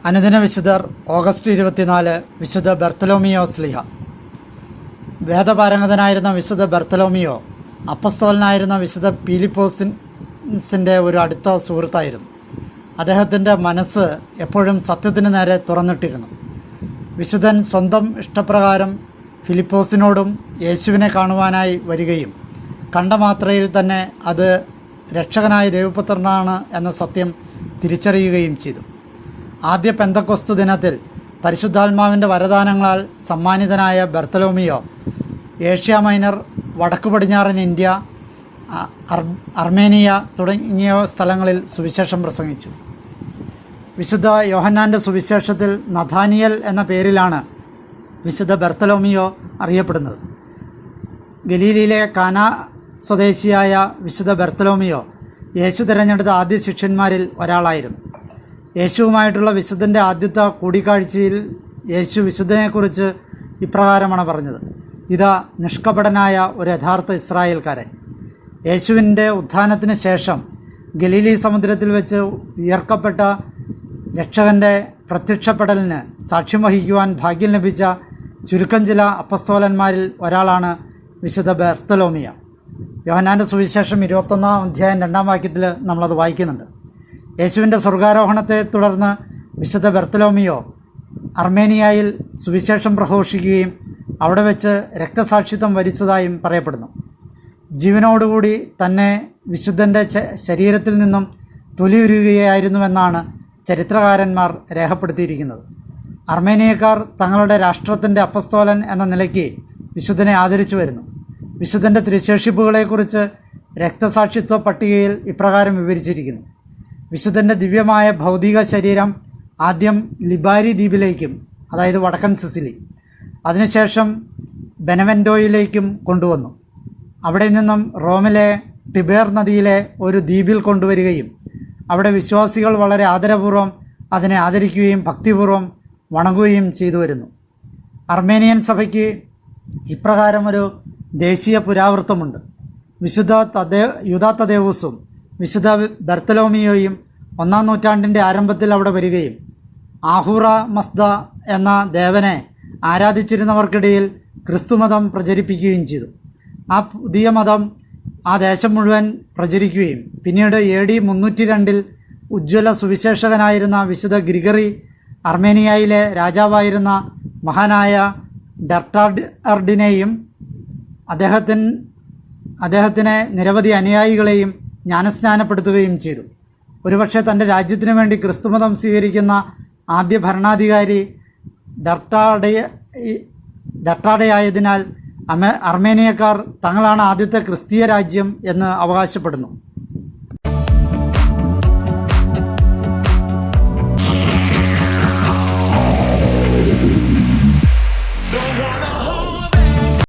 അനുദിന വിശുദ്ധർ ഓഗസ്റ്റ് 24 വിശുദ്ധ ബർത്തലോമിയോ സ്ലീഹ. വേദപാരംഗതനായിരുന്ന വിശുദ്ധ ബർത്തലോമിയോ അപ്പസ്തോലനായിരുന്ന വിശുദ്ധ പീലിപ്പോസിൻ്റെ ഒരു അടുത്ത സുഹൃത്തായിരുന്നു. അദ്ദേഹത്തിൻ്റെ മനസ്സ് എപ്പോഴും സത്യത്തിന് നേരെ തുറന്നിട്ടിരുന്നു. വിശുദ്ധൻ സ്വന്തം ഇഷ്ടപ്രകാരം ഫിലിപ്പോസിനോടും യേശുവിനെ കാണുവാനായി വരികയും കണ്ട മാത്രയിൽ തന്നെ അത് രക്ഷകനായ ദൈവപുത്രനാണ് എന്ന സത്യം തിരിച്ചറിയുകയും ചെയ്തു. ആദ്യ പെന്തക്കോസ്ത് ദിനത്തിൽ പരിശുദ്ധാത്മാവിൻ്റെ വരദാനങ്ങളാൽ സമ്മാനിതനായ ബർത്തലോമിയോ ഏഷ്യ മൈനർ, വടക്കു പടിഞ്ഞാറൻ ഇന്ത്യ, അർമേനിയ തുടങ്ങിയ സ്ഥലങ്ങളിൽ സുവിശേഷം പ്രസംഗിച്ചു. വിശുദ്ധ യോഹന്നാൻ്റെ സുവിശേഷത്തിൽ നഥാനിയൽ എന്ന പേരിലാണ് വിശുദ്ധ ബർത്തലോമിയോ അറിയപ്പെടുന്നത്. ഗലീലയിലെ കാന സ്വദേശിയായ വിശുദ്ധ ബർത്തലോമിയോ യേശു തിരഞ്ഞെടുത്ത ആദ്യ ശിഷ്യന്മാരിൽ ഒരാളായിരുന്നു. യേശുവുമായിട്ടുള്ള വിശുദ്ധൻ്റെ ആദ്യത്തെ കൂടിക്കാഴ്ചയിൽ യേശു വിശുദ്ധനെക്കുറിച്ച് ഇപ്രകാരമാണ് പറഞ്ഞത്: ഇതാ നിഷ്കപടനായ ഒരു യഥാർത്ഥ ഇസ്രായേൽക്കാരൻ. യേശുവിൻ്റെ ഉത്ഥാനത്തിന് ശേഷം ഗലീലി സമുദ്രത്തിൽ വെച്ച് ഉയർക്കപ്പെട്ട രക്ഷകൻ്റെ പ്രത്യക്ഷപ്പെടലിന് സാക്ഷ്യം വഹിക്കുവാൻ ഭാഗ്യം ലഭിച്ച ചുരുക്കം ചില അപ്പസ്തോലന്മാരിൽ ഒരാളാണ് വിശുദ്ധ ബർത്തലോമിയ. യോഹന്നാൻ്റെ സുവിശേഷം 21 അധ്യായം 2 വാക്യത്തിൽ നമ്മളത് വായിക്കുന്നുണ്ട്. യേശുവിൻ്റെ സ്വർഗാരോഹണത്തെ തുടർന്ന് വിശുദ്ധ ബർത്തലോമിയോ അർമേനിയയിൽ സുവിശേഷം പ്രഘോഷിക്കുകയും അവിടെ വെച്ച് രക്തസാക്ഷിത്വം വരിച്ചതായും പറയപ്പെടുന്നു. ജീവനോടുകൂടി തന്നെ വിശുദ്ധൻ്റെ ശരീരത്തിൽ നിന്നും തൊലിയുരുകയായിരുന്നുവെന്നാണ് ചരിത്രകാരന്മാർ രേഖപ്പെടുത്തിയിരിക്കുന്നത്. അർമേനിയക്കാർ തങ്ങളുടെ രാഷ്ട്രത്തിൻ്റെ അപ്പസ്തോലൻ എന്ന നിലയ്ക്ക് വിശുദ്ധനെ ആദരിച്ചു വരുന്നു. വിശുദ്ധൻ്റെ തിരുശേഷിപ്പുകളെക്കുറിച്ച് രക്തസാക്ഷിത്വ പട്ടികയിൽ ഇപ്രകാരം വിവരിച്ചിരിക്കുന്നു: വിശുദ്ധൻ്റെ ദിവ്യമായ ഭൗതിക ശരീരം ആദ്യം ലിബാരി ദ്വീപിലേക്കും, അതായത് വടക്കൻ സിസിലി, അതിനുശേഷം ബെനവെൻറ്റോയിലേക്കും കൊണ്ടുവന്നു. അവിടെ നിന്നും റോമിലെ ടിബേർ നദിയിലെ ഒരു ദ്വീപിൽ കൊണ്ടുവരികയും അവിടെ വിശ്വാസികൾ വളരെ ആദരപൂർവ്വം അതിനെ ആദരിക്കുകയും ഭക്തിപൂർവ്വം വണങ്ങുകയും ചെയ്തു വരുന്നു. അർമേനിയൻ സഭയ്ക്ക് ഇപ്രകാരം ഒരു ദേശീയ പുരാവൃത്തമുണ്ട്. വിശുദ്ധ യൂദാ തദേവൂസും വിശുദ്ധ ബർത്തലോമിയോയും 1-ാം നൂറ്റാണ്ടിൻ്റെ ആരംഭത്തിൽ അവിടെ വരികയും ആഹൂറ മസ്ദ എന്ന ദേവനെ ആരാധിച്ചിരുന്നവർക്കിടയിൽ ക്രിസ്തുമതം പ്രചരിപ്പിക്കുകയും ചെയ്തു. ആ പുതിയ മതം ആ ദേശം മുഴുവൻ പ്രചരിക്കുകയും പിന്നീട് AD 302 ഉജ്ജ്വല സുവിശേഷകനായിരുന്ന വിശുദ്ധ ഗ്രിഗറി അർമേനിയയിലെ രാജാവായിരുന്ന മഹാനായ ഡർട്ടാർഡിനെയും അദ്ദേഹത്തിന് നിരവധി അനുയായികളെയും ജ്ഞാനസ്നാനപ്പെടുത്തുകയും ചെയ്തു. ഒരുപക്ഷെ തൻ്റെ രാജ്യത്തിനു വേണ്ടി ക്രിസ്തുമതം സ്വീകരിക്കുന്ന ആദ്യ ഭരണാധികാരി ഡർട്ടാഡയായതിനാൽ അർമേനിയക്കാർ തങ്ങളാണ് ആദ്യത്തെ ക്രിസ്തീയ രാജ്യം എന്ന് അവകാശപ്പെടുന്നു.